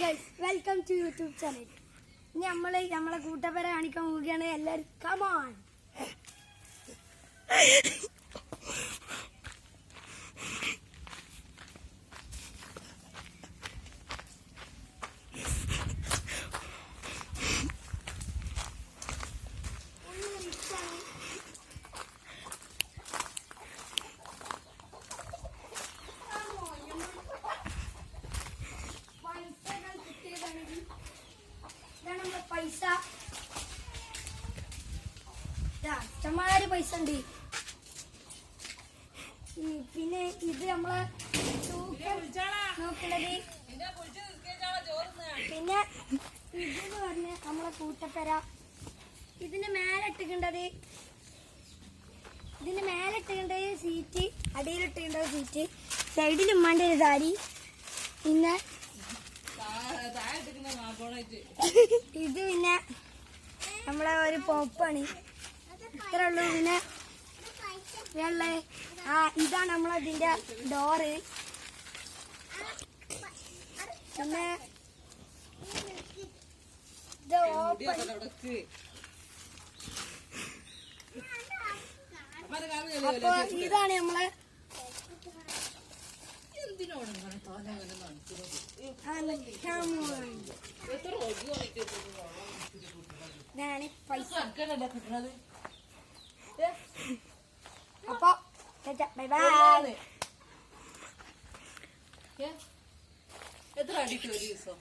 Guys welcome to YouTube channel. ഇനി നമ്മളെ കൂട്ടപ്പേരെ കാണിക്കാൻ പോവുകയാണ്. എല്ലാവരും കമോൺ. പൈസ ഇഷ്ടംമാതിരി പൈസ ഉണ്ട്. പിന്നെ ഇത് നമ്മളെ നോക്കുന്നത്. പിന്നെ ഇതെന്ന് പറഞ്ഞ നമ്മളെ കൂട്ടപ്പെര. ഇതിന്റെ മേലിട്ടിട്ടുണ്ടത് സീറ്റ്, അടിയിലിട്ടിട്ടുണ്ടത് സീറ്റ്, സൈഡിൽ ഉമ്മാൻ്റെ ഒരു സാരി. പിന്നെ ഇത് പിന്നെ നമ്മളെ ഒരു പോപ്പാണ്. ഇത്രേ ഉള്ളൂ. പിന്നെ ഇതാണ് നമ്മളതിന്റെ ഡോറ്. പിന്നെ ഇത് ഓപ്പൺ. അപ്പൊ ഇതാണ് നമ്മളെ പൈസ. അപ്പൊ ബൈ ബൈ. എത്ര അടിക്കും ഒരു ദിവസം?